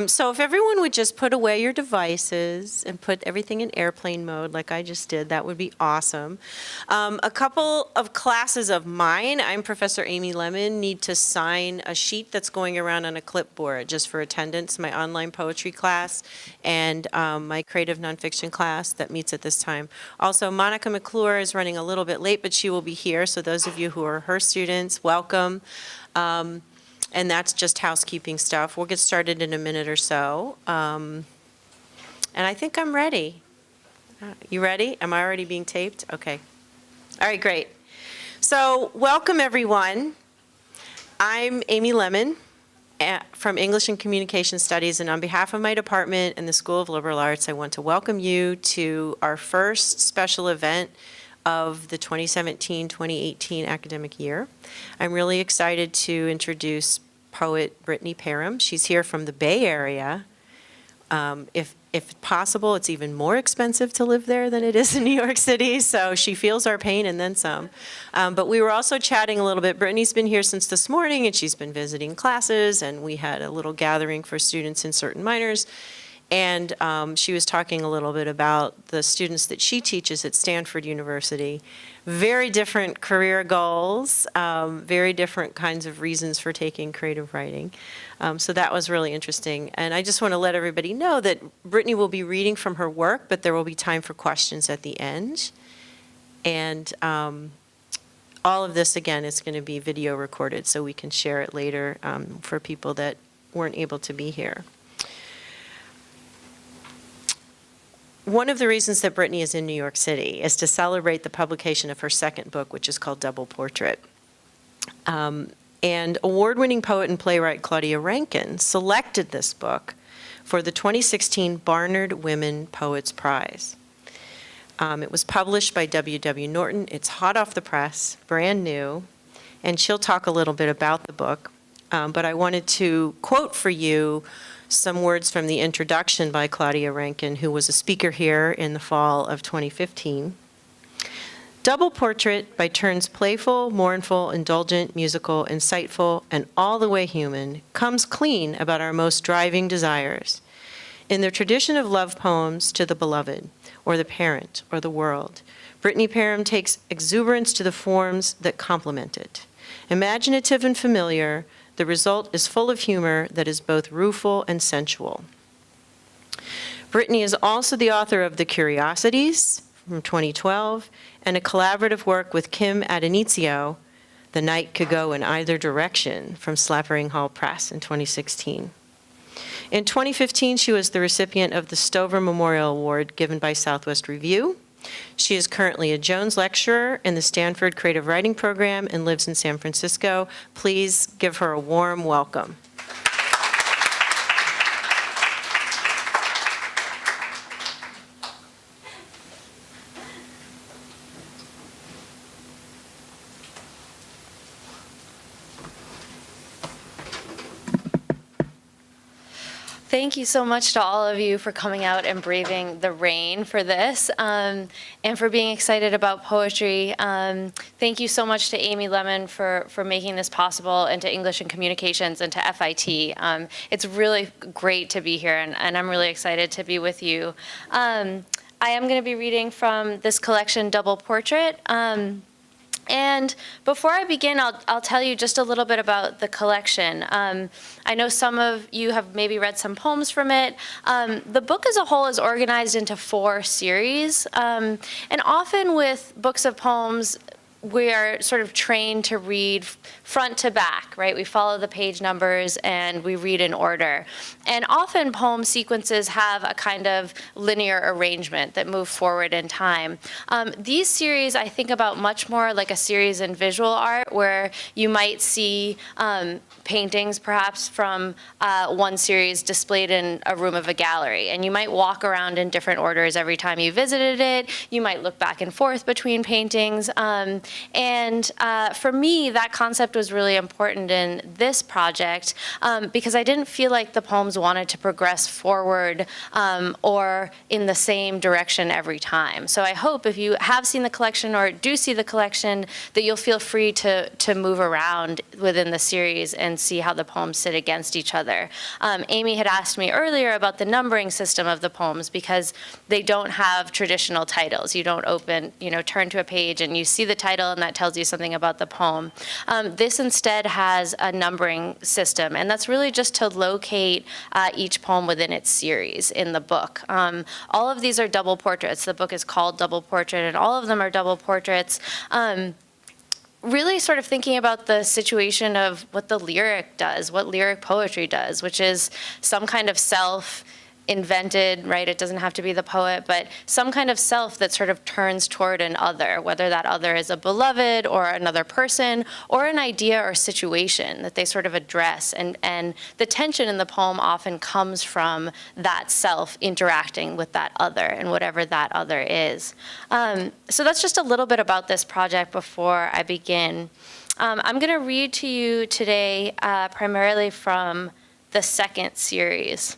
So if everyone would just put away your devices and put everything in airplane mode like I just did, that would be awesome. A couple of classes of mine, I'm Professor Amy Lemon, need to sign a sheet that's going around on a clipboard just for attendance, my online poetry class and my creative nonfiction class that meets at this time. Also, Monica McClure is running a little bit late, but she will be here, so those of you who are her students, welcome. And that's just housekeeping stuff. We'll get started in a minute or so. And I think I'm ready. You ready? Am I already being taped? Okay. All right, great. So welcome, everyone. I'm Amy Lemon from English and Communication Studies, and on behalf of my department and the School of Liberal Arts, I want to welcome you to our first special event of the 2017-2018 academic year. I'm really excited to introduce poet Brittany Perham. She's here from the Bay Area. If possible, it's even more expensive to live there than it is in New York City, so she feels our pain and then some. But we were also chatting a little bit. Brittany's been here since this morning, and she's been visiting classes, and we had a little gathering for students in certain minors. And she was talking a little bit about the students that she teaches at Stanford University. Very different career goals, very different kinds of reasons for taking creative writing. So that was really interesting. And I just want to let everybody know that Brittany will be reading from her work, but there will be time for questions at the end. And all of this, again, is going to be video recorded, so we can share it later for people that weren't able to be here. One of the reasons that Brittany is in New York City is to celebrate the publication of her second book, which is called Double Portrait. And award-winning poet and playwright Claudia Rankine selected this book for the 2016 Barnard Women Poets Prize. It was published by W.W. Norton. It's hot off the press, brand new, and she'll talk a little bit about the book. But I wanted to quote for you some words from the introduction by Claudia Rankine, who was a speaker here in the fall of 2015. Double Portrait, by turns playful, mournful, indulgent, musical, insightful, and all the way human, comes clean about our most driving desires. In the tradition of love poems to the beloved, or the parent, or the world, Brittany Perham takes exuberance to the forms that complement it. Imaginative and familiar, the result is full of humor that is both rueful and sensual. Brittany is also the author of The Curiosities from 2012 and a collaborative work with Kim Adenizio, The Night Could Go in Either Direction from Slappering Hall Press in 2016. In 2015, she was the recipient of the Stover Memorial Award given by Southwest Review. She is currently a Jones Lecturer in the Stanford Creative Writing Program and lives in San Francisco. Please give her a warm welcome. Thank you so much to all of you for coming out and braving the rain for this, and for being excited about poetry. Thank you so much to Amy Lemon for making this possible, and to English and Communications and to FIT. It's really great to be here, and I'm really excited to be with you. I am going to be reading from this collection, Double Portrait. And before I begin, I'll tell you just a little bit about the collection. I know some of you have maybe read some poems from it. The book as a whole is organized into 4 series. And often with books of poems, we are sort of trained to read front to back, right? We follow the page numbers and we read in order. And often poem sequences have a kind of linear arrangement that move forward in time. These series I think about much more like a series in visual art, where you might see paintings perhaps from one series displayed in a room of a gallery. And you might walk around in different orders every time you visited it. You might look back and forth between paintings. For me, that concept was really important in this project because I didn't feel like the poems wanted to progress forward or in the same direction every time. So I hope if you have seen the collection or do see the collection that you'll feel free to move around within the series and see how the poems sit against each other. Amy had asked me earlier about the numbering system of the poems because they don't have traditional titles. You don't turn to a page and you see the title and that tells you something about the poem. This instead has a numbering system, and that's really just to locate each poem within its series in the book. All of these are double portraits. The book is called Double Portrait, and all of them are double portraits. Really sort of thinking about the situation of what the lyric does, what lyric poetry does, which is some kind of self invented, right? It doesn't have to be the poet, but some kind of self that sort of turns toward an other, whether that other is a beloved or another person or an idea or situation that they sort of address. And the tension in the poem often comes from that self interacting with that other and whatever that other is. So that's just a little bit about this project before I begin. I'm going to read to you today primarily from the second series.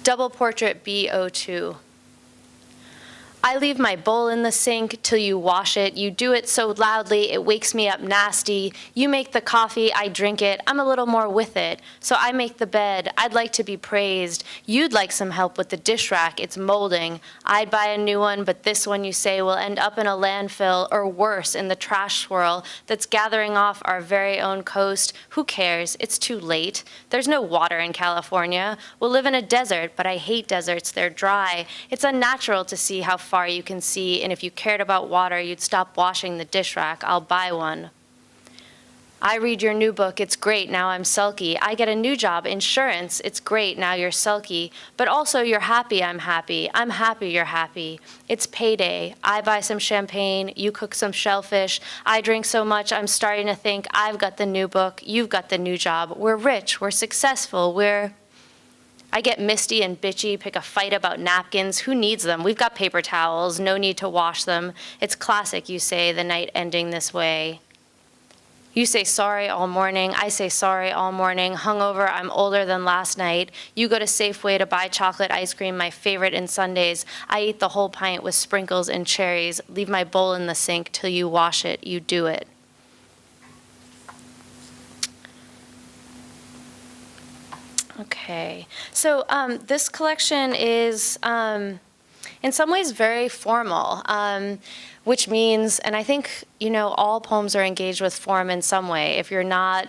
Double Portrait B02. I leave my bowl in the sink till you wash it. You do it so loudly, it wakes me up nasty. You make the coffee, I drink it. I'm a little more with it. So I make the bed. I'd like to be praised. You'd like some help with the dish rack. It's molding. I'd buy a new one, but this one you say will end up in a landfill or worse, in the trash swirl that's gathering off our very own coast. Who cares? It's too late. There's no water in California. We'll live in a desert, but I hate deserts. They're dry. It's unnatural to see how far you can see, and if you cared about water, you'd stop washing the dish rack. I'll buy one. I read your new book. It's great. Now I'm sulky. I get a new job, insurance. It's great. Now you're sulky. But also you're happy. I'm happy. I'm happy. You're happy. It's payday. I buy some champagne. You cook some shellfish. I drink so much I'm starting to think I've got the new book. You've got the new job. We're rich. We're successful. I get misty and bitchy, pick a fight about napkins. Who needs them? We've got paper towels, no need to wash them. It's classic, you say, the night ending this way. You say sorry all morning, I say sorry all morning. Hungover, I'm older than last night. You go to Safeway to buy chocolate ice cream, my favorite in Sundays. I eat the whole pint with sprinkles and cherries. Leave my bowl in the sink till you wash it, you do it. Okay, so this collection is in some ways very formal, which means, and I think, all poems are engaged with form in some way. If you're not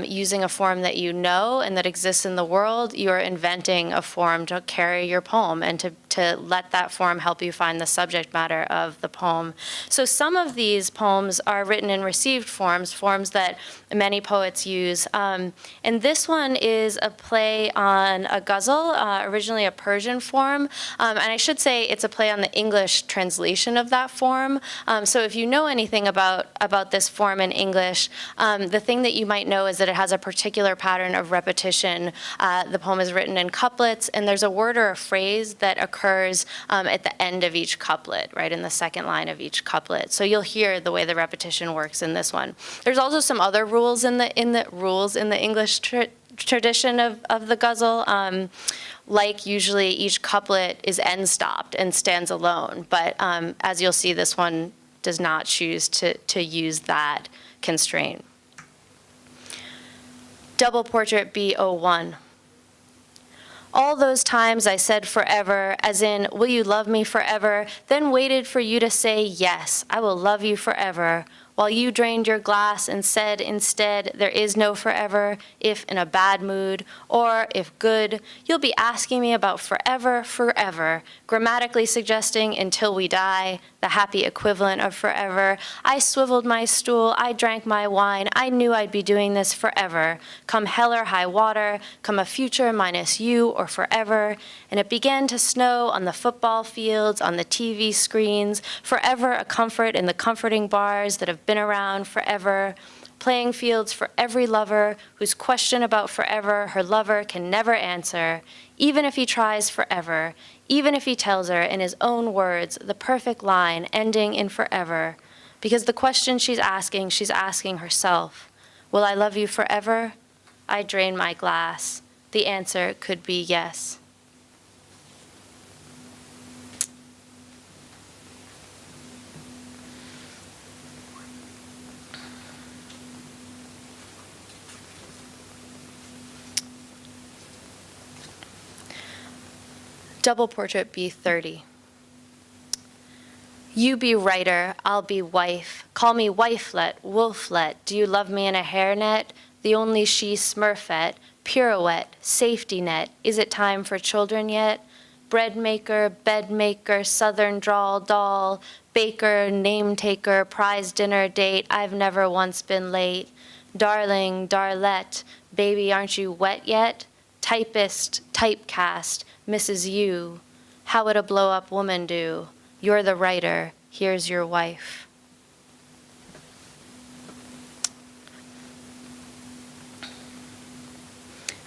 using a form that you know and that exists in the world, you're inventing a form to carry your poem and to let that form help you find the subject matter of the poem. So some of these poems are written in received forms, forms that many poets use. And this one is a play on a ghazal, originally a Persian form. And I should say it's a play on the English translation of that form. So if you know anything about this form in English, the thing that you might know is that it has a particular pattern of repetition. The poem is written in couplets, and there's a word or a phrase that occurs at the end of each couplet, right, in the second line of each couplet. So you'll hear the way the repetition works in this one. There's also some other rules in the English tradition of the ghazal. Like usually each couplet is end stopped and stands alone, but as you'll see, this one does not choose to use that constraint. Double Portrait B01. All those times I said forever, as in, will you love me forever, then waited for you to say, yes, I will love you forever, while you drained your glass and said instead, there is no forever, if in a bad mood, or if good, you'll be asking me about forever, forever, grammatically suggesting until we die, the happy equivalent of forever. I swiveled my stool, I drank my wine, I knew I'd be doing this forever. Come hell or high water, come a future minus you or forever. And it began to snow on the football fields, on the TV screens, forever a comfort in the comforting bars that have been around forever. playing fields for every lover whose question about forever her lover can never answer, even if he tries forever, even if he tells her in his own words the perfect line ending in forever. Because the question she's asking herself. Will I love you forever? I drain my glass. The answer could be yes. Double portrait B30. You be writer, I'll be wife. Call me wifelet, wolflet. Do you love me in a hairnet? The only she smurfette, pirouette, safety net. Is it time for children yet? Bread maker, bed maker, southern drawl doll, baker, name taker, prize dinner date. I've never once been late. Darling, darlette, baby, aren't you wet yet? Typist, typecast, Mrs. You. How would a blow-up woman do? You're the writer, here's your wife.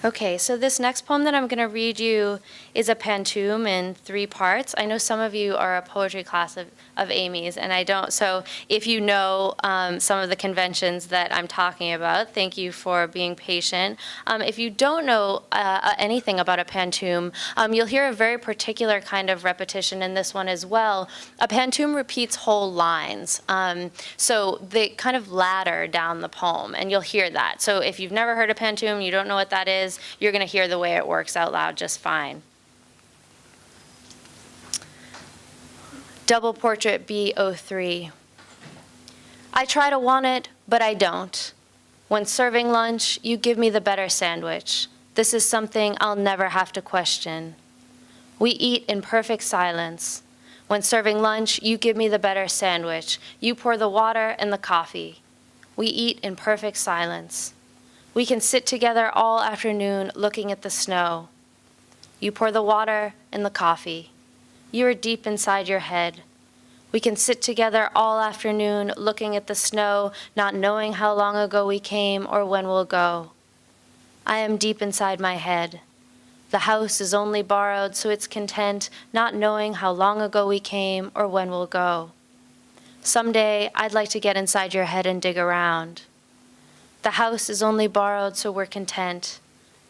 Okay, so this next poem that I'm going to read you is a pantoum in 3 parts. I know some of you are a poetry class of Amy's, and I don't. So if you know some of the conventions that I'm talking about, thank you for being patient. If you don't know anything about a pantoum, you'll hear a very particular kind of repetition in this one as well. A pantoum repeats whole lines. So they kind of ladder down the poem, and you'll hear that. So if you've never heard a pantoum, you don't know what that is, you're going to hear the way it works out loud just fine. Double portrait B03. I try to want it, but I don't. When serving lunch, you give me the better sandwich. This is something I'll never have to question. We eat in perfect silence. When serving lunch, you give me the better sandwich. You pour the water and the coffee. We eat in perfect silence. We can sit together all afternoon looking at the snow. You pour the water and the coffee. You are deep inside your head. We can sit together all afternoon looking at the snow, not knowing how long ago we came or when we'll go. I am deep inside my head. The house is only borrowed, so it's content, not knowing how long ago we came or when we'll go. Someday, I'd like to get inside your head and dig around. The house is only borrowed, so we're content.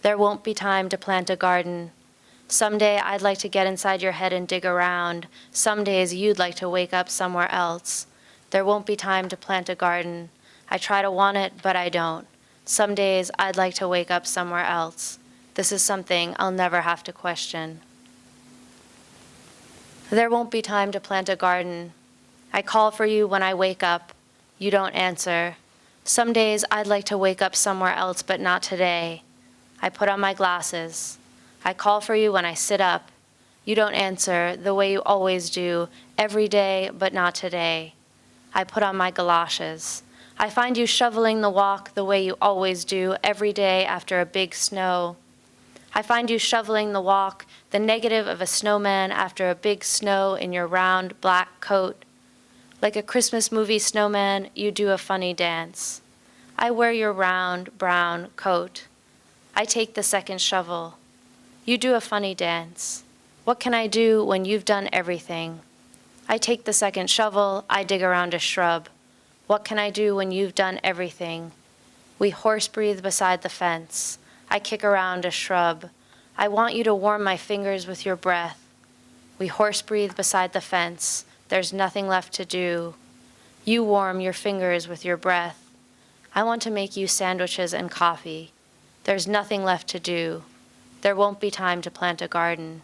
There won't be time to plant a garden. Someday I'd like to get inside your head and dig around. Some days you'd like to wake up somewhere else. There won't be time to plant a garden. I try to want it, but I don't. Some days I'd like to wake up somewhere else. This is something I'll never have to question. There won't be time to plant a garden. I call for you when I wake up. You don't answer. Some days I'd like to wake up somewhere else, but not today. I put on my glasses. I call for you when I sit up. You don't answer the way you always do, every day, but not today. I put on my galoshes. I find you shoveling the walk the way you always do, every day after a big snow. I find you shoveling the walk, the negative of a snowman after a big snow in your round black coat. Like a Christmas movie snowman, you do a funny dance. I wear your round brown coat. I take the second shovel. You do a funny dance. What can I do when you've done everything? I take the second shovel, I dig around a shrub. What can I do when you've done everything? We horse breathe beside the fence. I kick around a shrub. I want you to warm my fingers with your breath. We horse breathe beside the fence. There's nothing left to do. You warm your fingers with your breath. I want to make you sandwiches and coffee. There's nothing left to do. There won't be time to plant a garden.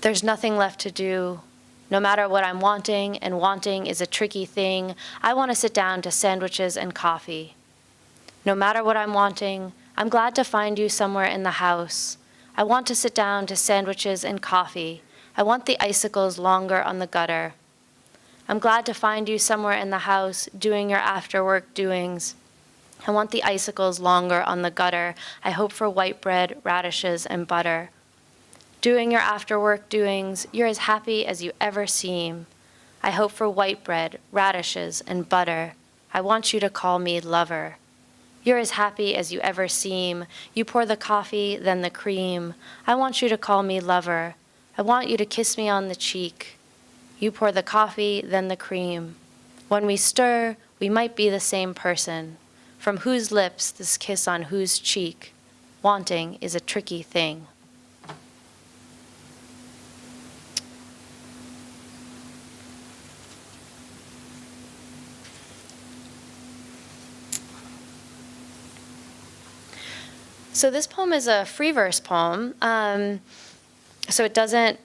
There's nothing left to do. No matter what I'm wanting, and wanting is a tricky thing, I want to sit down to sandwiches and coffee. No matter what I'm wanting, I'm glad to find you somewhere in the house. I want to sit down to sandwiches and coffee. I want the icicles longer on the gutter. I'm glad to find you somewhere in the house doing your after-work doings. I want the icicles longer on the gutter. I hope for white bread, radishes, and butter. Doing your after-work doings, you're as happy as you ever seem. I hope for white bread, radishes, and butter. I want you to call me lover. You're as happy as you ever seem. You pour the coffee, then the cream. I want you to call me lover. I want you to kiss me on the cheek. You pour the coffee, then the cream. When we stir, we might be the same person. From whose lips this kiss on whose cheek? Wanting is a tricky thing. So this poem is a free verse poem. So it doesn't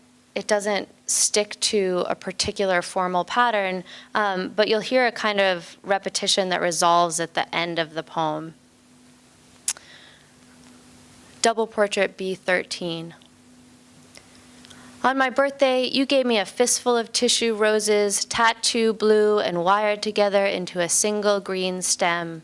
stick to a particular formal pattern, but you'll hear a kind of repetition that resolves at the end of the poem. Double portrait B13. On my birthday, you gave me a fistful of tissue roses, tattoo blue and wired together into a single green stem.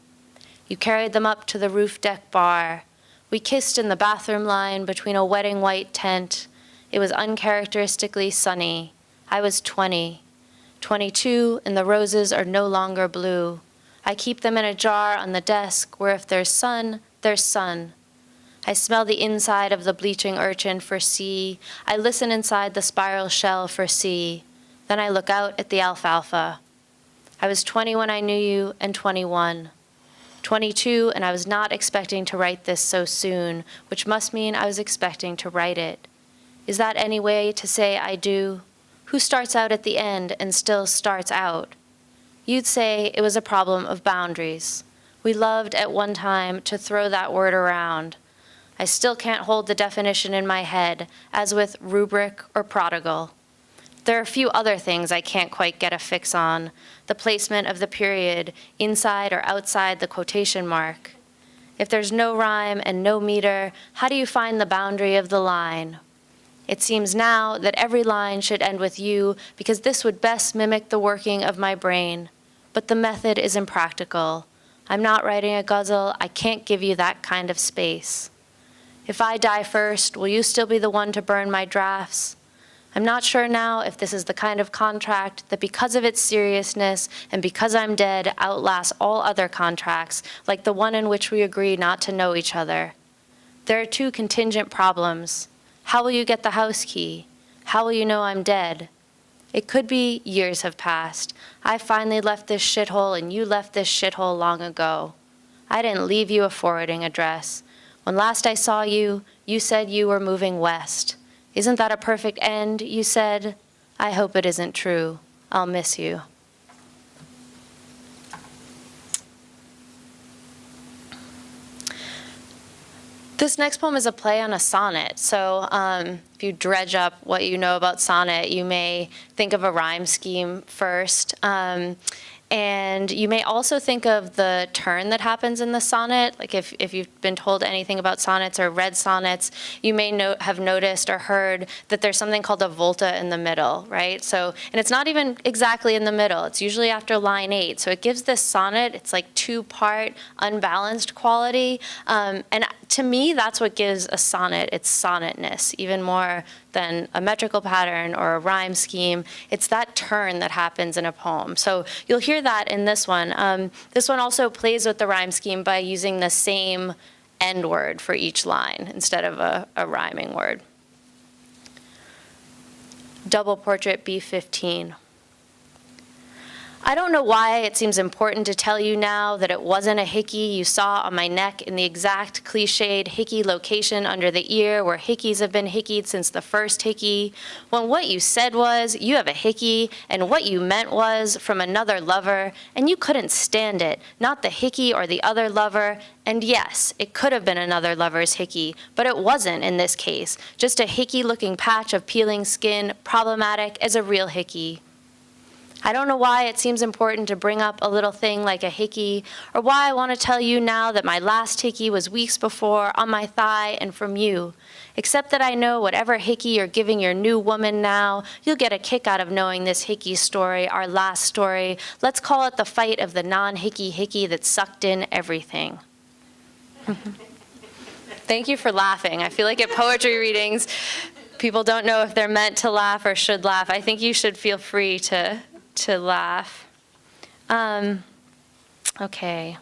You carried them up to the roof deck bar. We kissed in the bathroom line between a wedding white tent. It was uncharacteristically sunny. I was 20, 22, and the roses are no longer blue. I keep them in a jar on the desk where if there's sun, there's sun. I smell the inside of the bleaching urchin for C. I listen inside the spiral shell for C. Then I look out at the alfalfa. I was 20 when I knew you, and 21. 22, and I was not expecting to write this so soon, which must mean I was expecting to write it. Is that any way to say I do? Who starts out at the end and still starts out? You'd say it was a problem of boundaries. We loved at one time to throw that word around. I still can't hold the definition in my head, as with rubric or prodigal. There are a few other things I can't quite get a fix on. The placement of the period, inside or outside the quotation mark. If there's no rhyme and no meter, how do you find the boundary of the line? It seems now that every line should end with you because this would best mimic the working of my brain. But the method is impractical. I'm not writing a ghazal. I can't give you that kind of space. If I die first, will you still be the one to burn my drafts? I'm not sure now if this is the kind of contract that because of its seriousness and because I'm dead outlasts all other contracts, like the one in which we agree not to know each other. There are two contingent problems. How will you get the house key? How will you know I'm dead? It could be years have passed. I finally left this shithole and you left this shithole long ago. I didn't leave you a forwarding address. When last I saw you, you said you were moving west. Isn't that a perfect end, you said? I hope it isn't true. I'll miss you. This next poem is a play on a sonnet. So if you dredge up what you know about sonnet, you may think of a rhyme scheme first. And you may also think of the turn that happens in the sonnet. Like if you've been told anything about sonnets or read sonnets, you may have noticed or heard that there's something called a volta in the middle, right? So, and it's not even exactly in the middle. It's usually after line 8. So it gives this sonnet, it's like 2-part unbalanced quality. And to me, that's what gives a sonnet its sonnetness, even more than a metrical pattern or a rhyme scheme. It's that turn that happens in a poem. So you'll hear that in this one. This one also plays with the rhyme scheme by using the same end word for each line instead of a rhyming word. Double portrait B15. I don't know why it seems important to tell you now that it wasn't a hickey you saw on my neck in the exact cliched hickey location under the ear where hickeys have been hickeyed since the first hickey, when what you said was, you have a hickey, and what you meant was, from another lover, and you couldn't stand it, not the hickey or the other lover, and yes, it could have been another lover's hickey, but it wasn't in this case, just a hickey-looking patch of peeling skin, problematic as a real hickey. I don't know why it seems important to bring up a little thing like a hickey, or why I want to tell you now that my last hickey was weeks before on my thigh and from you, except that I know whatever hickey you're giving your new woman now, you'll get a kick out of knowing this hickey story, our last story. Let's call it the fight of the non-hickey hickey that sucked in everything. Thank you for laughing. I feel like at poetry readings, people don't know if they're meant to laugh or should laugh. I think you should feel free to laugh. Okay.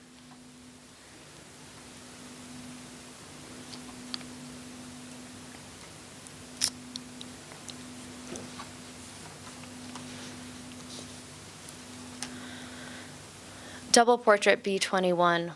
Double portrait B21.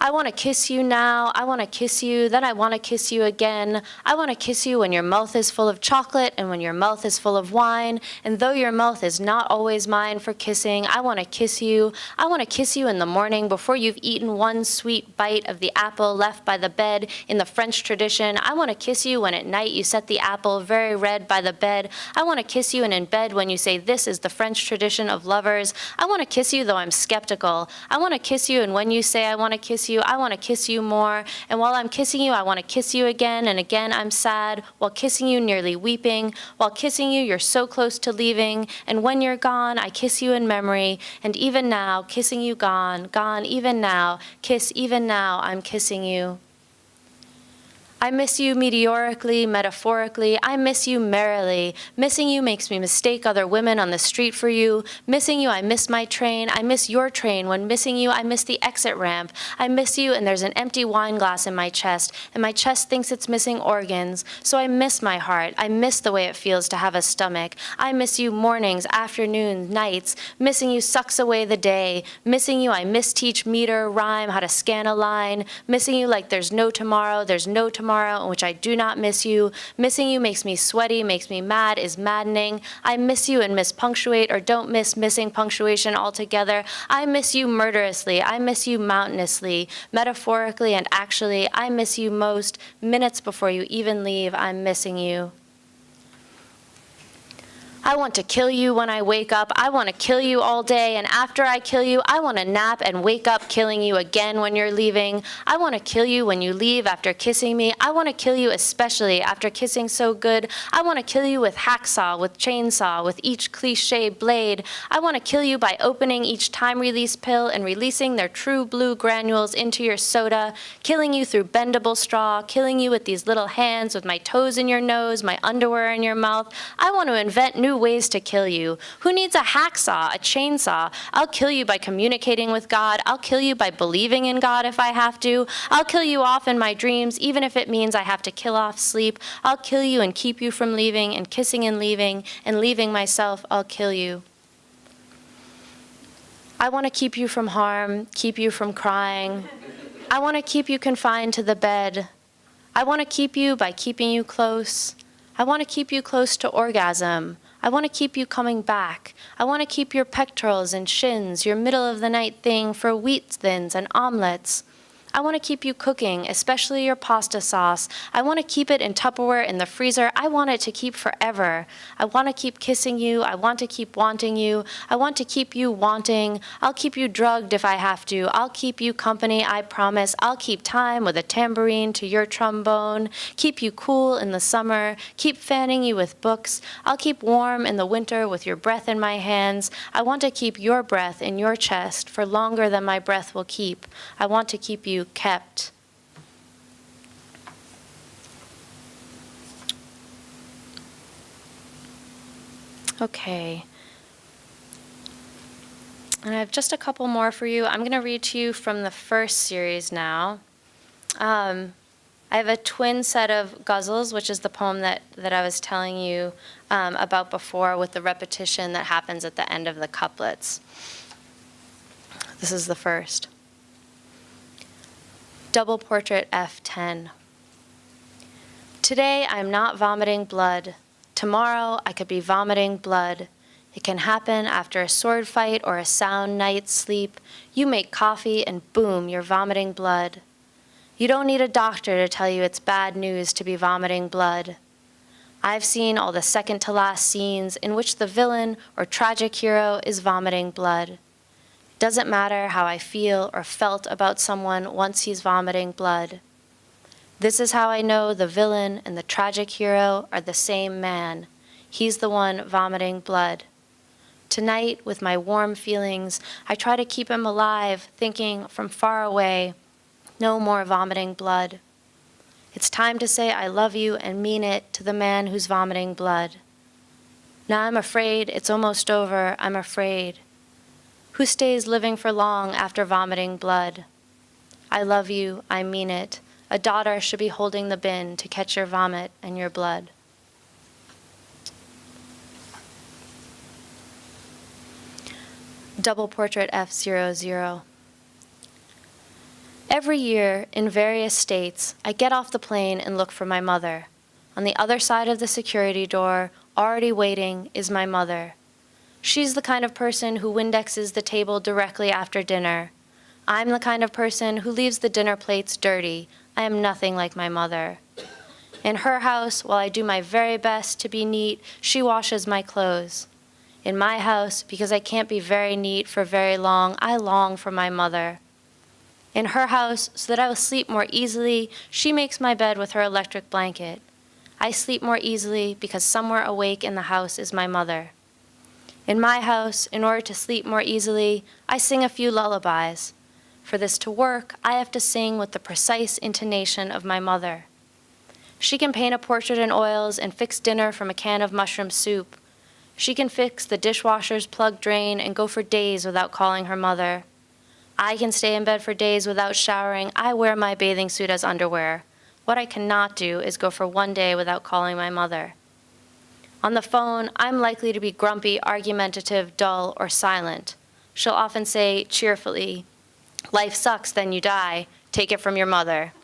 I want to kiss you now, I want to kiss you, then I want to kiss you again. I want to kiss you when your mouth is full of chocolate and when your mouth is full of wine. And though your mouth is not always mine for kissing, I want to kiss you. I want to kiss you in the morning before you've eaten one sweet bite of the apple left by the bed in the French tradition. I want to kiss you when at night you set the apple very red by the bed. I want to kiss you and in bed when you say this is the French tradition of lovers. I want to kiss you though I'm skeptical. I want to kiss you and when you say I want to kiss you, I want to kiss you more. And while I'm kissing you, I want to kiss you again and again I'm sad. While kissing you, nearly weeping. While kissing you, you're so close to leaving. And when you're gone, I kiss you in memory. And even now, kissing you gone, gone even now. Kiss even now, I'm kissing you. I miss you meteorically, metaphorically. I miss you merrily. Missing you makes me mistake other women on the street for you. Missing you, I miss my train. I miss your train. When missing you, I miss the exit ramp. I miss you, and there's an empty wine glass in my chest, and my chest thinks it's missing organs. So I miss my heart. I miss the way it feels to have a stomach. I miss you mornings, afternoons, nights. Missing you sucks away the day. Missing you, I misteach meter, rhyme, how to scan a line. Missing you like there's no tomorrow, in which I do not miss you. Missing you makes me sweaty, makes me mad, is maddening. I miss you and mispunctuate or don't miss missing punctuation altogether. I miss you murderously. I miss you mountainously, metaphorically and actually. I miss you most. Minutes before you even leave, I'm missing you. I want to kill you when I wake up. I want to kill you all day, and after I kill you, I want to nap and wake up killing you again when you're leaving. I want to kill you when you leave after kissing me. I want to kill you especially after kissing so good. I want to kill you with hacksaw, with chainsaw, with each cliché blade. I want to kill you by opening each time-release pill and releasing their true blue granules into your soda, killing you through bendable straw, killing you with these little hands, with my toes in your nose, my underwear in your mouth. I want to invent new ways to kill you. Who needs a hacksaw, a chainsaw? I'll kill you by communicating with God. I'll kill you by believing in God if I have to. I'll kill you off in my dreams, even if it means I have to kill off sleep. I'll kill you and keep you from leaving, and kissing and leaving myself, I'll kill you. I want to keep you from harm, keep you from crying. I want to keep you confined to the bed. I want to keep you by keeping you close. I want to keep you close to orgasm. I want to keep you coming back. I want to keep your pectorals and shins, your middle of the night thing for wheat thins and omelets. I want to keep you cooking, especially your pasta sauce. I want to keep it in Tupperware in the freezer. I want it to keep forever. I want to keep kissing you. I want to keep wanting you. I want to keep you wanting. I'll keep you drugged if I have to. I'll keep you company, I promise. I'll keep time with a tambourine to your trombone. Keep you cool in the summer. Keep fanning you with books. I'll keep warm in the winter with your breath in my hands. I want to keep your breath in your chest for longer than my breath will keep. I want to keep you kept. Okay. And I have just a couple more for you. I'm going to read to you from the first series now. I have a twin set of ghazals, which is the poem that I was telling you about before, with the repetition that happens at the end of the couplets. This is the first. Double portrait F10. Today I'm not vomiting blood. Tomorrow I could be vomiting blood. It can happen after a sword fight or a sound night's sleep. You make coffee and boom, you're vomiting blood. You don't need a doctor to tell you it's bad news to be vomiting blood. I've seen all the second to last scenes in which the villain or tragic hero is vomiting blood. Doesn't matter how I feel or felt about someone once he's vomiting blood. This is how I know the villain and the tragic hero are the same man. He's the one vomiting blood. Tonight, with my warm feelings, I try to keep him alive, thinking from far away, no more vomiting blood. It's time to say I love you and mean it to the man who's vomiting blood. Now I'm afraid it's almost over, I'm afraid. Who stays living for long after vomiting blood? I love you, I mean it. A daughter should be holding the bin to catch your vomit and your blood. Double Portrait F00. Every year, in various states, I get off the plane and look for my mother. On the other side of the security door, already waiting, is my mother. She's the kind of person who Windexes the table directly after dinner. I'm the kind of person who leaves the dinner plates dirty. I am nothing like my mother. In her house, while I do my very best to be neat, she washes my clothes. In my house, because I can't be very neat for very long, I long for my mother. In her house, so that I will sleep more easily, she makes my bed with her electric blanket. I sleep more easily because somewhere awake in the house is my mother. In my house, in order to sleep more easily, I sing a few lullabies. For this to work, I have to sing with the precise intonation of my mother. She can paint a portrait in oils and fix dinner from a can of mushroom soup. She can fix the dishwasher's plug drain and go for days without calling her mother. I can stay in bed for days without showering. I wear my bathing suit as underwear. What I cannot do is go for one day without calling my mother. On the phone, I'm likely to be grumpy, argumentative, dull, or silent. She'll often say cheerfully, "Life sucks, then you die. Take it from your mother."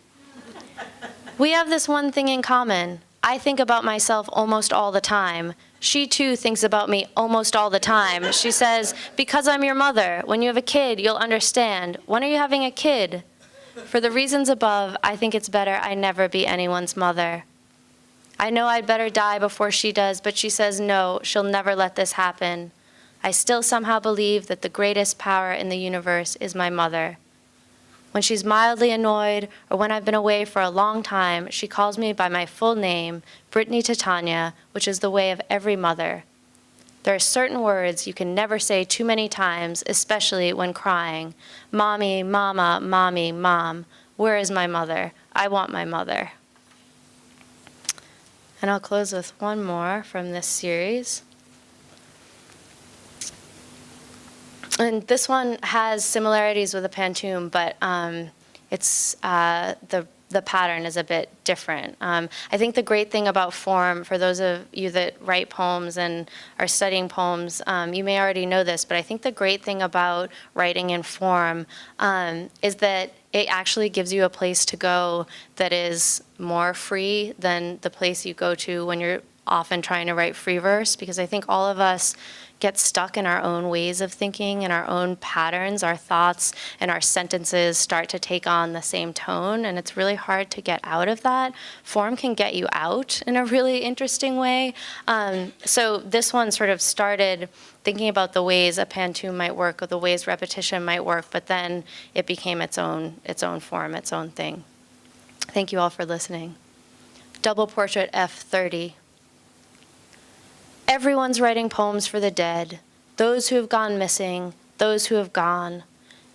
We have this one thing in common. I think about myself almost all the time. She too thinks about me almost all the time. She says, "Because I'm your mother. When you have a kid, you'll understand. When are you having a kid?" For the reasons above, I think it's better I never be anyone's mother. I know I'd better die before she does, but she says no, she'll never let this happen. I still somehow believe that the greatest power in the universe is my mother. When she's mildly annoyed, or when I've been away for a long time, she calls me by my full name, Brittany to Tanya, which is the way of every mother. There are certain words you can never say too many times, especially when crying. Mommy, mama, mommy, mom. Where is my mother? I want my mother. And I'll close with one more from this series. And this one has similarities with a pantoum, but it's the pattern is a bit different. I think the great thing about form, for those of you that write poems and are studying poems, you may already know this, but I think the great thing about writing in form is that it actually gives you a place to go that is more free than the place you go to when you're often trying to write free verse, because I think all of us get stuck in our own ways of thinking and our own patterns. Our thoughts and our sentences start to take on the same tone, and it's really hard to get out of that. Form can get you out in a really interesting way. So this one sort of started thinking about the ways a pantoum might work or the ways repetition might work, but then it became its own form, its own thing. Thank you all for listening. Double Portrait F30. Everyone's writing poems for the dead, those who have gone missing, those who have gone.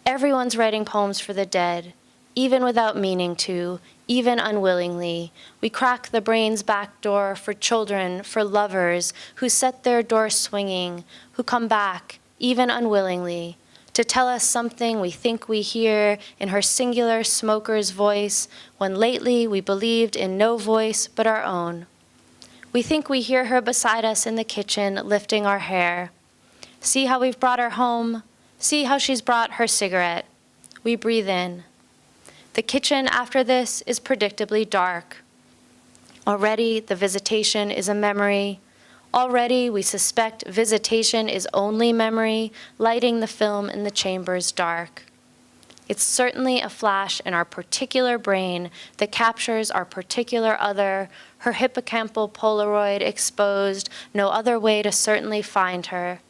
Everyone's writing poems for the dead, even without meaning to, even unwillingly. We crack the brain's back door for children, for lovers, who set their door swinging, who come back, even unwillingly, to tell us something we think we hear in her singular smoker's voice, when lately we believed in no voice but our own. We think we hear her beside us in the kitchen, lifting our hair. See how we've brought her home. See how she's brought her cigarette. We breathe in. The kitchen after this is predictably dark. Already the visitation is a memory. Already we suspect visitation is only memory, lighting the film in the chambers dark. It's certainly a flash in our particular brain that captures our particular other, her hippocampal Polaroid exposed, no other way to certainly find her.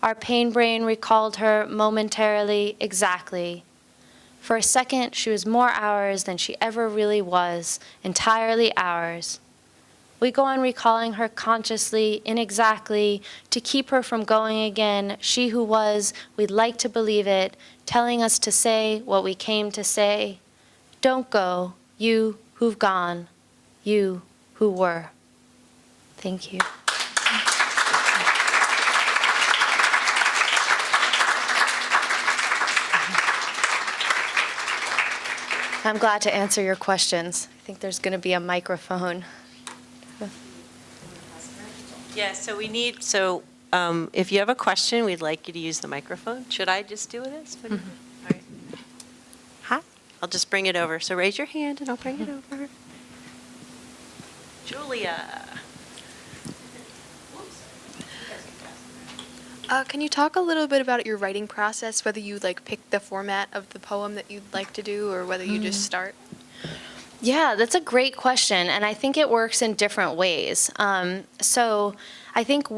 Our pain brain recalled her momentarily, exactly. For a second, she was more ours than she ever really was, entirely ours. We go on recalling her consciously, inexactly, to keep her from going again, she who was, we'd like to believe it, telling us to say what we came to say. Don't go, you who've gone, you who were. Thank you. I'm glad to answer your questions. I think there's going to be a microphone. Yeah, so if you have a question, we'd like you to use the microphone. Should I just do this? All right. Hi, I'll just bring it over. So raise your hand and I'll bring it over. Julia. Can you talk a little bit about your writing process, whether you like pick the format of the poem that you'd like to do or whether you just start? Yeah, that's a great question, and I think it works in different ways. So I think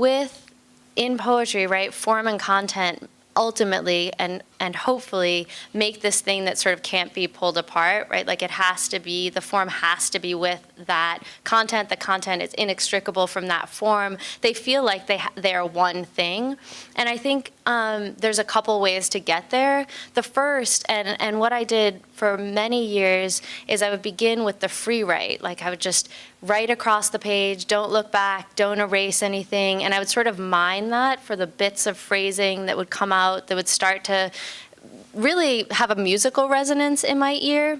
in poetry, right, form and content ultimately and hopefully make this thing that sort of can't be pulled apart, right? Like the form has to be with that content. The content is inextricable from that form. They feel like they're one thing. And I think there's a couple ways to get there. The first, and what I did for many years, is I would begin with the free write. Like I would just write across the page, don't look back, don't erase anything. And I would sort of mine that for the bits of phrasing that would come out, that would start to really have a musical resonance in my ear.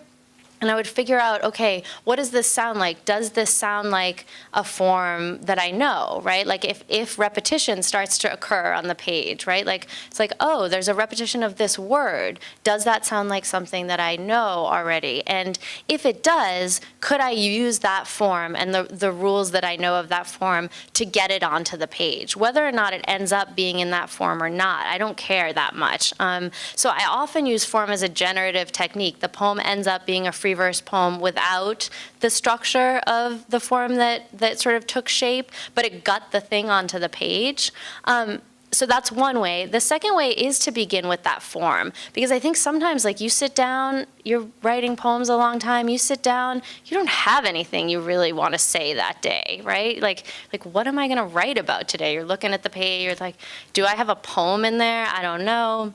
And I would figure out, okay, what does this sound like? Does this sound like a form that I know, right? Like if repetition starts to occur on the page, right? Like it's like, oh, there's a repetition of this word. Does that sound like something that I know already? And if it does, could I use that form and the rules that I know of that form to get it onto the page? Whether or not it ends up being in that form or not, I don't care that much. So I often use form as a generative technique. The poem ends up being a free verse poem without the structure of the form that sort of took shape, but it got the thing onto the page. So that's one way. The second way is to begin with that form, because I think sometimes, like, you sit down, you're writing poems a long time, you sit down, you don't have anything you really want to say that day, right? Like what am I going to write about today? You're looking at the page, you're like, do I have a poem in there? I don't know.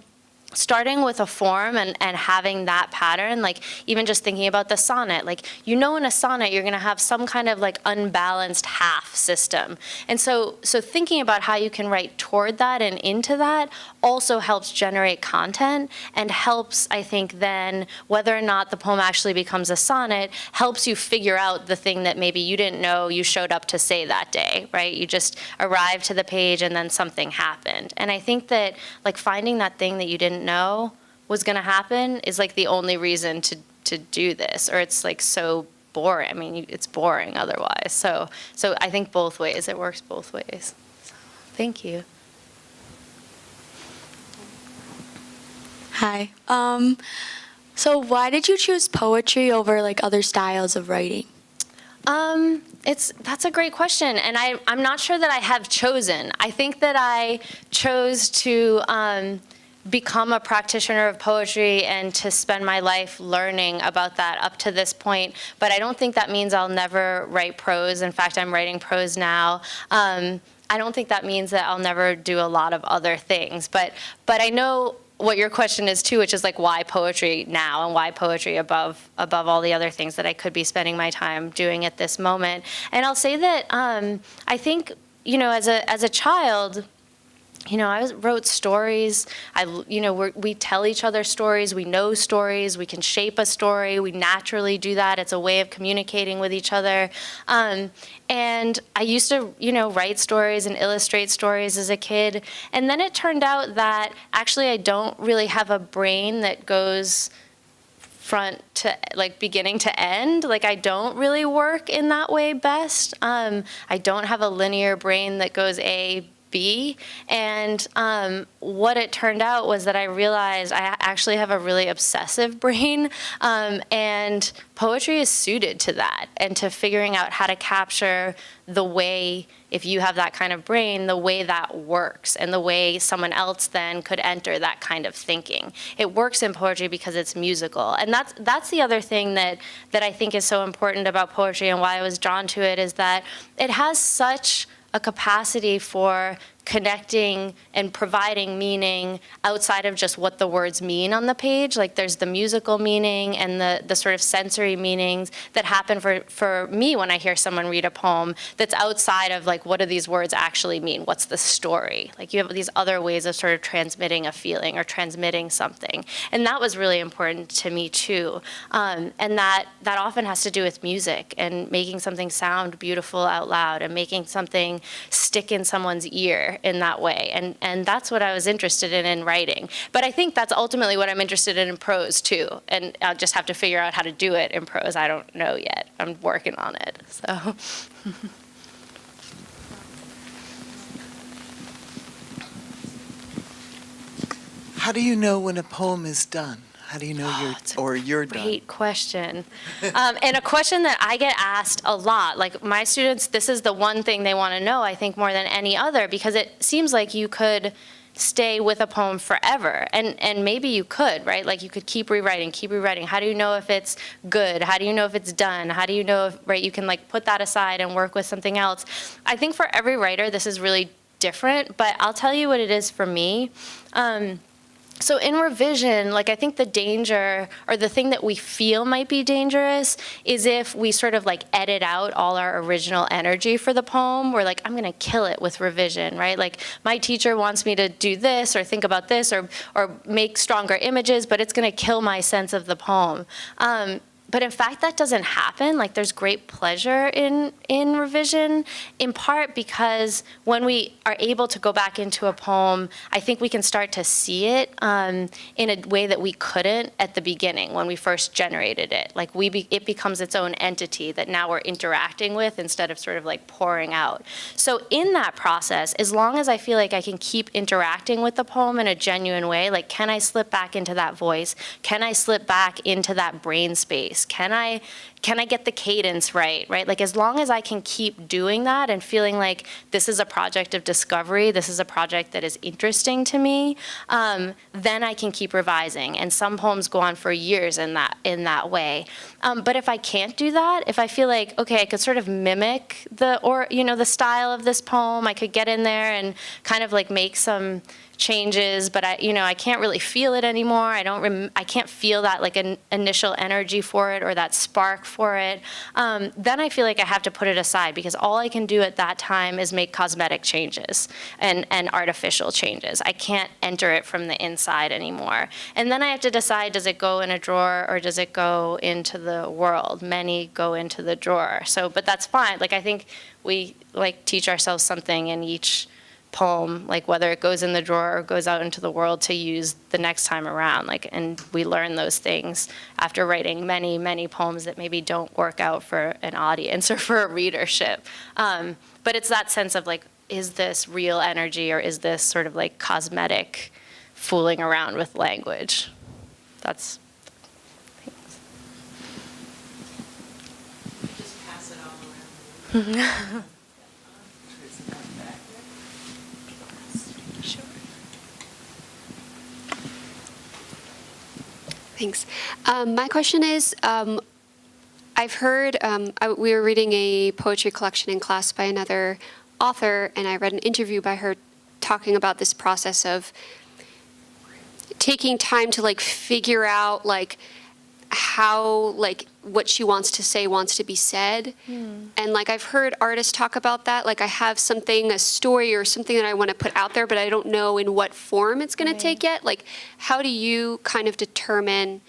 Starting with a form and having that pattern, like even just thinking about the sonnet, like, in a sonnet, you're going to have some kind of like unbalanced half system. And so thinking about how you can write toward that and into that also helps generate content and helps, I think, then whether or not the poem actually becomes a sonnet, helps you figure out the thing that maybe you didn't know you showed up to say that day, right? You just arrived to the page and then something happened. And I think that like finding that thing that you didn't know was going to happen is like the only reason to do this, or it's like so boring. I mean, it's boring otherwise. So I think both ways, it works both ways. So, thank you. Hi. So why did you choose poetry over like other styles of writing? That's a great question, and I'm not sure that I have chosen. I think that I chose to become a practitioner of poetry and to spend my life learning about that up to this point. But I don't think that means I'll never write prose. In fact, I'm writing prose now. I don't think that means that I'll never do a lot of other things. But I know what your question is too, which is like, why poetry now and why poetry above all the other things that I could be spending my time doing at this moment. And I'll say that I think, as a child, I wrote stories. We tell each other stories. We know stories. We can shape a story. We naturally do that. It's a way of communicating with each other. And I used to, write stories and illustrate stories as a kid. And then it turned out that actually I don't really have a brain that goes front to like beginning to end. Like I don't really work in that way best. I don't have a linear brain that goes A, B. And what it turned out was that I realized I actually have a really obsessive brain, and poetry is suited to that and to figuring out how to capture the way, if you have that kind of brain, the way that works and the way someone else then could enter that kind of thinking. It works in poetry because it's musical. And that's the other thing that I think is so important about poetry and why I was drawn to it, is that it has such a capacity for connecting and providing meaning outside of just what the words mean on the page. Like there's the musical meaning and the sort of sensory meanings that happen for me when I hear someone read a poem that's outside of like, what do these words actually mean? What's the story? Like you have these other ways of sort of transmitting a feeling or transmitting something. And that was really important to me too. And that often has to do with music and making something sound beautiful out loud and making something stick in someone's ear in that way. And that's what I was interested in writing. But I think that's ultimately what I'm interested in prose too. And I'll just have to figure out how to do it in prose. I don't know yet. I'm working on it, so. How do you know when a poem is done? How do you know you're done? Great question. And a question that I get asked a lot. Like my students, this is the one thing they want to know, I think, more than any other, because it seems like you could stay with a poem forever. And maybe you could, right? Like you could keep rewriting, keep rewriting. How do you know if it's good? How do you know if it's done? How do you know if, right, you can like put that aside and work with something else? I think for every writer, this is really different, but I'll tell you what it is for me. So in revision, like I think the danger or the thing that we feel might be dangerous is if we sort of like edit out all our original energy for the poem. We're like, I'm going to kill it with revision, right? Like my teacher wants me to do this or think about this or make stronger images, but it's going to kill my sense of the poem. But in fact, that doesn't happen. Like there's great pleasure in revision, in part because when we are able to go back into a poem, I think we can start to see it in a way that we couldn't at the beginning when we first generated it. Like it becomes its own entity that now we're interacting with instead of sort of like pouring out. So in that process, as long as I feel like I can keep interacting with the poem in a genuine way, like can I slip back into that voice? Can I slip back into that brain space? Can I get the cadence right? Like as long as I can keep doing that and feeling like this is a project of discovery, this is a project that is interesting to me, then I can keep revising. And some poems go on for years in that way. But if I can't do that, if I feel like, okay, I could sort of mimic the style of this poem, I could get in there and kind of like make some changes, but I can't really feel it anymore. I can't feel that like an initial energy for it or that spark for it. Then I feel like I have to put it aside because all I can do at that time is make cosmetic changes and artificial changes. I can't enter it from the inside anymore. And then I have to decide, does it go in a drawer or does it go into the world? Many go into the drawer. But that's fine. Like I think we like teach ourselves something in each poem, like whether it goes in the drawer or goes out into the world to use the next time around. And we learn those things after writing many, many poems that maybe don't work out for an audience or for a readership. But it's that sense of like, is this real energy or is this sort of like cosmetic fooling around with language? That's things. Just pass it all around. Thanks. My question is, I've heard, we were reading a poetry collection in class by another author, and I read an interview by her talking about this process of taking time to like figure out like how like what she wants to say wants to be said. And like I've heard artists talk about that, like I have something, a story or something that I want to put out there, but I don't know in what form it's going to take yet. Like how do you kind of determine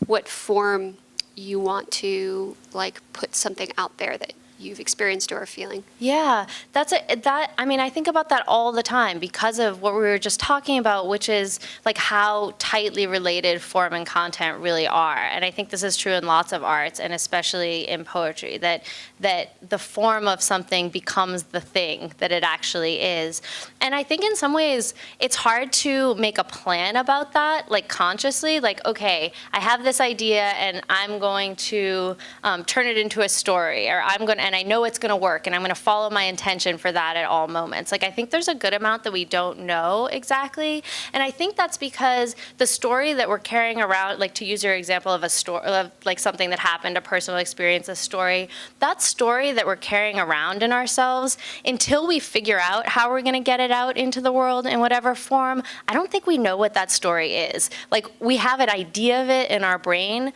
what form you want to like put something out there that you've experienced or are feeling? Yeah, I think about that all the time because of what we were just talking about, which is like how tightly related form and content really are. And I think this is true in lots of arts and especially in poetry, that the form of something becomes the thing that it actually is. And I think in some ways it's hard to make a plan about that, like consciously, like, okay, I have this idea and I'm going to turn it into a story, or I'm going to, and I know it's going to work, and I'm going to follow my intention for that at all moments. Like, I think there's a good amount that we don't know exactly, and I think that's because the story that we're carrying around, like to use your example of a story, of like something that happened, a personal experience, a story, that story that we're carrying around in ourselves, until we figure out how we're going to get it out into the world in whatever form, I don't think we know what that story is. Like, we have an idea of it in our brain,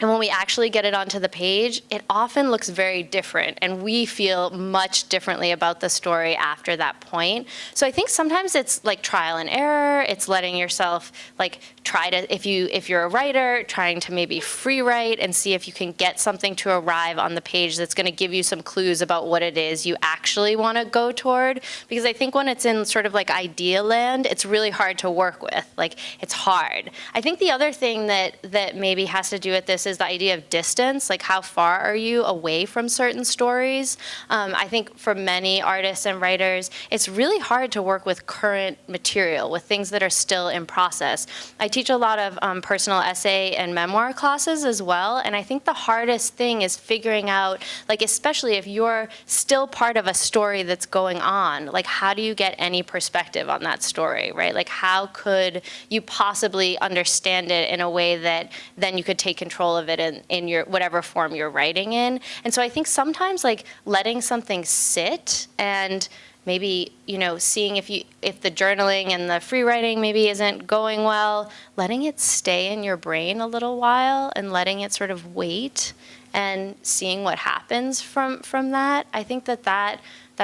and when we actually get it onto the page, it often looks very different, and we feel much differently about the story after that point. So I think sometimes it's like trial and error. It's letting yourself like try to, if you're a writer, trying to maybe free write and see if you can get something to arrive on the page that's going to give you some clues about what it is you actually want to go toward. Because I think when it's in sort of like idea land, it's really hard to work with. Like, it's hard. I think the other thing that maybe has to do with this is the idea of distance. Like, how far are you away from certain stories? I think for many artists and writers, it's really hard to work with current material, with things that are still in process. I teach a lot of personal essay and memoir classes as well, and I think the hardest thing is figuring out, like, especially if you're still part of a story that's going on, like, how do you get any perspective on that story, right? Like, how could you possibly understand it in a way that then you could take control of it in your whatever form you're writing in? And so I think sometimes, like, letting something sit and maybe, you know, seeing if the journaling and the free writing maybe isn't going well, letting it stay in your brain a little while and letting it sort of wait and seeing what happens from that. I think that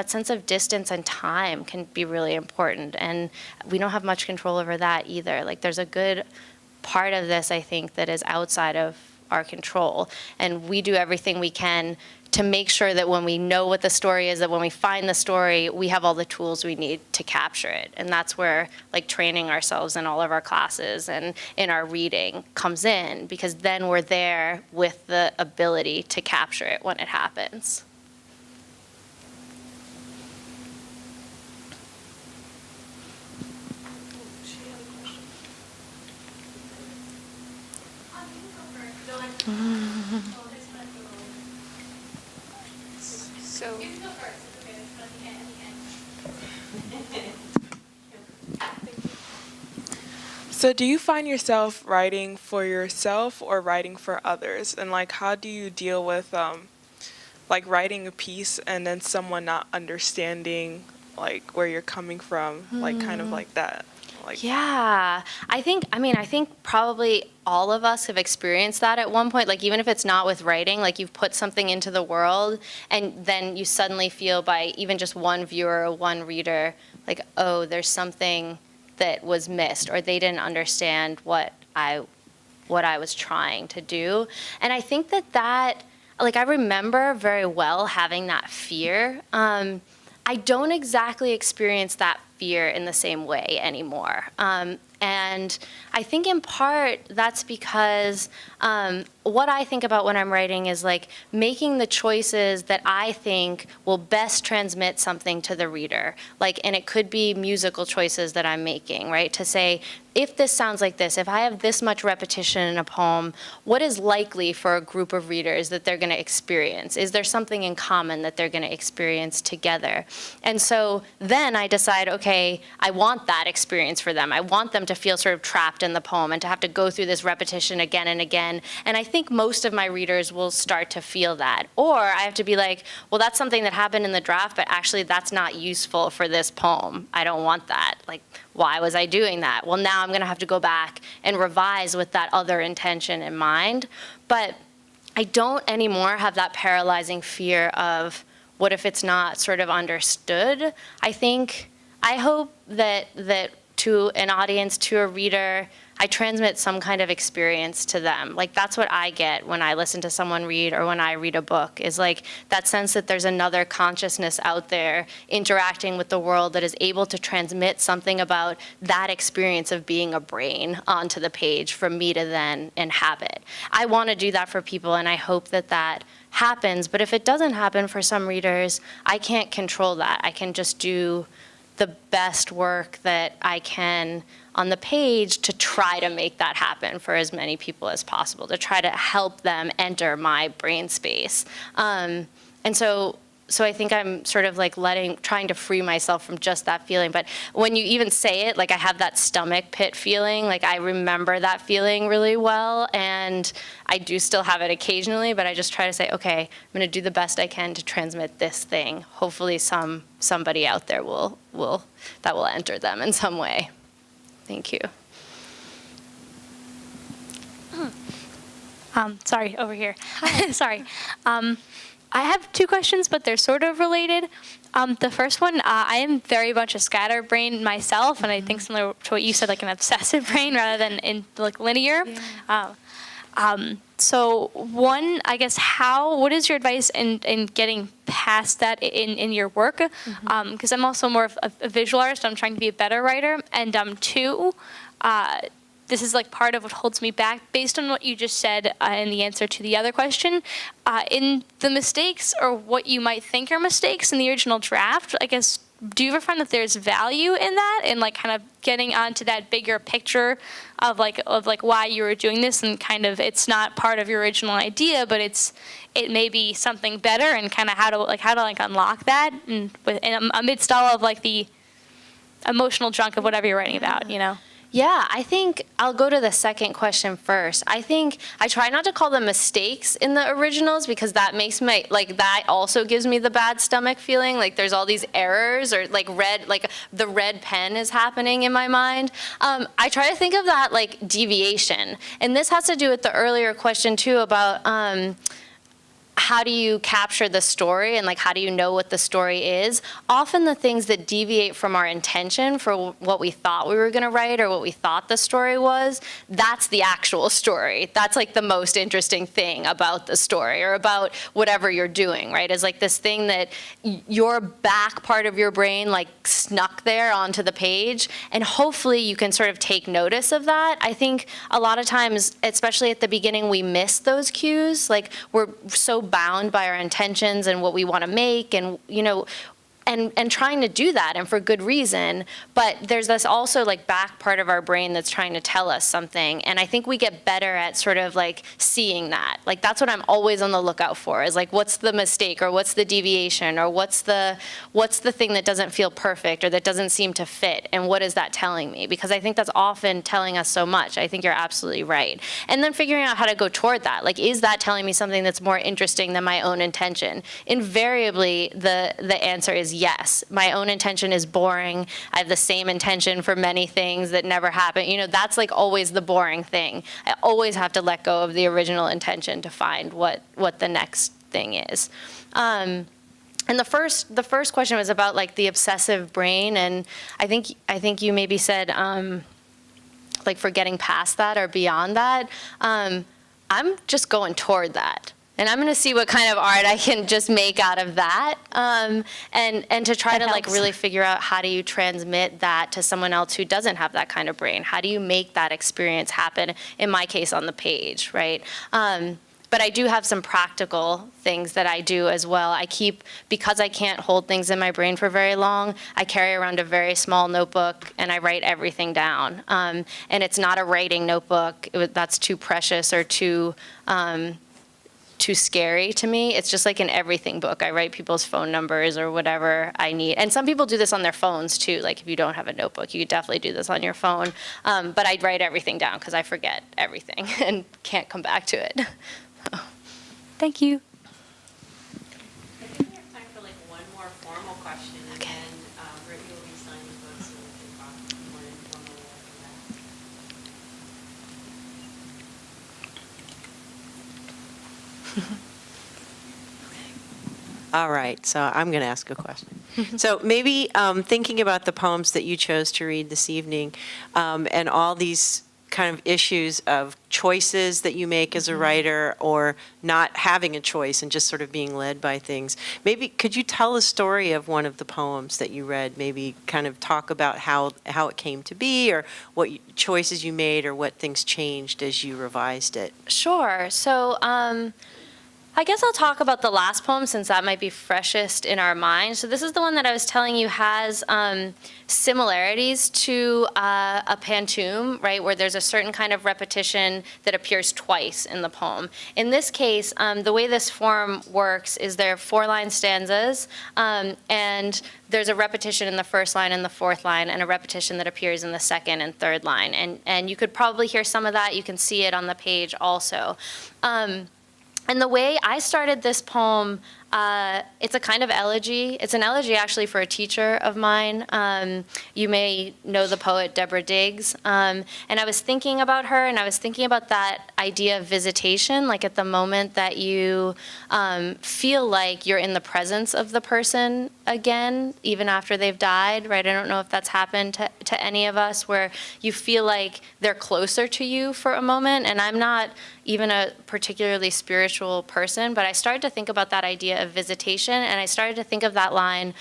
sense of distance and time can be really important, and we don't have much control over that either. Like, there's a good part of this, I think, that is outside of our control, and we do everything we can to make sure that when we know what the story is, that when we find the story, we have all the tools we need to capture it. And that's where, like, training ourselves in all of our classes and in our reading comes in, because then we're there with the ability to capture it when it happens. So do you find yourself writing for yourself or writing for others? And like, how do you deal with like writing a piece and then someone not understanding like where you're coming from, like kind of like that? Like, Yeah, I think probably all of us have experienced that at one point. Like, even if it's not with writing, like, you've put something into the world and then you suddenly feel, by even just one viewer or one reader, like, oh, there's something that was missed, or they didn't understand what I was trying to do. And I think that like, I remember very well having that fear. I don't exactly experience that fear in the same way anymore. And I think in part that's because what I think about when I'm writing is like making the choices that I think will best transmit something to the reader. Like, and it could be musical choices that I'm making, right? To say, if this sounds like this, if I have this much repetition in a poem, what is likely for a group of readers that they're going to experience? Is there something in common that they're going to experience together? And so then I decide, okay, I want that experience for them. I want them to feel sort of trapped in the poem and to have to go through this repetition again and again. And I think most of my readers will start to feel that. Or I have to be like, well, that's something that happened in the draft, but actually that's not useful for this poem. I don't want that. Like, why was I doing that? Well, now I'm going to have to go back and revise with that other intention in mind. But I don't anymore have that paralyzing fear of what if it's not sort of understood. I hope that to an audience, to a reader, I transmit some kind of experience to them. Like, that's what I get when I listen to someone read or when I read a book, is like that sense that there's another consciousness out there interacting with the world that is able to transmit something about that experience of being a brain onto the page for me to then inhabit. I want to do that for people, and I hope that that happens. But if it doesn't happen for some readers, I can't control that. I can just do the best work that I can on the page to try to make that happen for as many people as possible, to try to help them enter my brain space. And so I think I'm sort of like trying to free myself from just that feeling. But when you even say it, like I have that stomach pit feeling, like I remember that feeling really well. And I do still have it occasionally, but I just try to say, okay, I'm going to do the best I can to transmit this thing. Hopefully somebody out there that will enter them in some way. Thank you. Sorry, over here. Sorry. I have two questions, but they're sort of related. The first one, I am very much a scatterbrain myself, and I think similar to what you said, like an obsessive brain rather than in like linear. So one, I guess, what is your advice in getting past that in your work? Because I'm also more of a visual artist. I'm trying to be a better writer. And two, this is like part of what holds me back based on what you just said in the answer to the other question. In the mistakes or what you might think are mistakes in the original draft, I guess, do you ever find that there's value in that and like kind of getting onto that bigger picture of like why you were doing this and kind of it's not part of your original idea, but it may be something better and kind of how to unlock that and amidst all of like the emotional junk of whatever you're writing about, you know? Yeah, I think I'll go to the second question first. I think I try not to call them mistakes in the originals because that makes that also gives me the bad stomach feeling. Like there's all these errors or like the red pen is happening in my mind. I try to think of that like deviation. And this has to do with the earlier question too about how do you capture the story and like how do you know what the story is? Often the things that deviate from our intention for what we thought we were going to write or what we thought the story was, that's the actual story. That's like the most interesting thing about the story or about whatever you're doing, right? Is like this thing that your back part of your brain like snuck there onto the page, and hopefully you can sort of take notice of that. I think a lot of times, especially at the beginning, we miss those cues. Like we're so bound by our intentions and what we want to make, and you know, and trying to do that, and for good reason. But there's this also like back part of our brain that's trying to tell us something, and I think we get better at sort of like seeing that. Like that's what I'm always on the lookout for, is like what's the mistake or what's the deviation or what's the thing that doesn't feel perfect or that doesn't seem to fit, and what is that telling me? Because I think that's often telling us so much. I think you're absolutely right. And then figuring out how to go toward that. Like, is that telling me something that's more interesting than my own intention? Invariably, the answer is yes. My own intention is boring. I have the same intention for many things that never happen. You know, that's like always the boring thing. I always have to let go of the original intention to find what the next thing is. And the first question was about like the obsessive brain, and I think you maybe said like for getting past that or beyond that. I'm just going toward that. And I'm going to see what kind of art I can just make out of that, and to try to like really figure out how do you transmit that to someone else who doesn't have that kind of brain. How do you make that experience happen? In my case, on the page, right? But I do have some practical things that I do as well. Because I can't hold things in my brain for very long, I carry around a very small notebook and I write everything down. And it's not a writing notebook. That's too precious or too scary to me. It's just like an everything book. I write people's phone numbers or whatever I need. And some people do this on their phones too. Like if you don't have a notebook, you could definitely do this on your phone. But I write everything down because I forget everything and can't come back to it. Thank you. I think we have time for like one more formal question, and then Brittany will be signing books, so we can talk more informally after that. All right, so I'm going to ask a question. So maybe thinking about the poems that you chose to read this evening, and all these kind of issues of choices that you make as a writer, or not having a choice and just sort of being led by things. Maybe could you tell a story of one of the poems that you read? Maybe kind of talk about how it came to be, or what choices you made, or what things changed as you revised it. Sure. So I guess I'll talk about the last poem since that might be freshest in our minds. So this is the one that I was telling you has similarities to a pantoum, right, where there's a certain kind of repetition that appears twice in the poem. In this case, the way this form works is there are 4-line stanzas, and there's a repetition in the first line and the fourth line, and a repetition that appears in the second and third line. And you could probably hear some of that. You can see it on the page also. And the way I started this poem, it's a kind of elegy. It's an elegy actually for a teacher of mine. You may know the poet Deborah Diggs. And I was thinking about her, and I was thinking about that idea of visitation, like at the moment that you feel like you're in the presence of the person again, even after they've died, right? I don't know if that's happened to any of us, where you feel like they're closer to you for a moment. And I'm not even a particularly spiritual person, but I started to think about that idea of visitation, and I started to think of that line,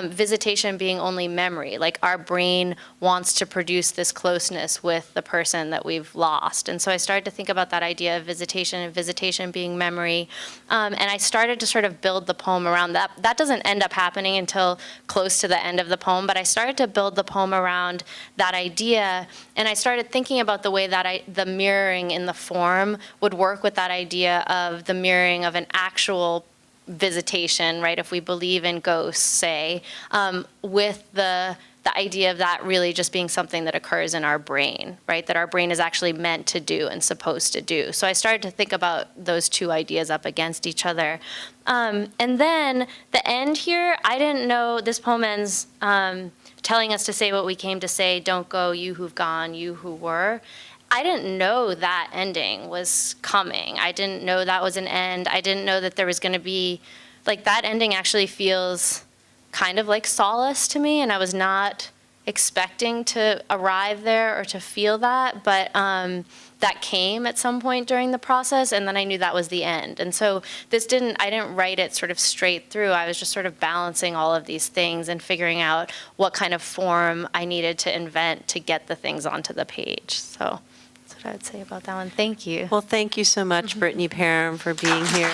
visitation being only memory, like our brain wants to produce this closeness with the person that we've lost. And so I started to think about that idea of visitation, and visitation being memory, and I started to sort of build the poem around that. That doesn't end up happening until close to the end of the poem, but I started to build the poem around that idea, and I started thinking about the way that the mirroring in the form would work with that idea of the mirroring of an actual visitation, right, if we believe in ghosts, say, with the idea of that really just being something that occurs in our brain, right, that our brain is actually meant to do and supposed to do. So I started to think about those two ideas up against each other. And then the end here, I didn't know, this poem ends telling us to say what we came to say, don't go, you who've gone, you who were. I didn't know that ending was coming. I didn't know that was an end. I didn't know that there was going to be, like, that ending actually feels kind of like solace to me, and I was not expecting to arrive there or to feel that, but that came at some point during the process, and then I knew that was the end. And so I didn't write it sort of straight through. I was just sort of balancing all of these things and figuring out what kind of form I needed to invent to get the things onto the page. So that's what I would say about that one. Thank you. Well, thank you so much, Brittany Perham, for being here.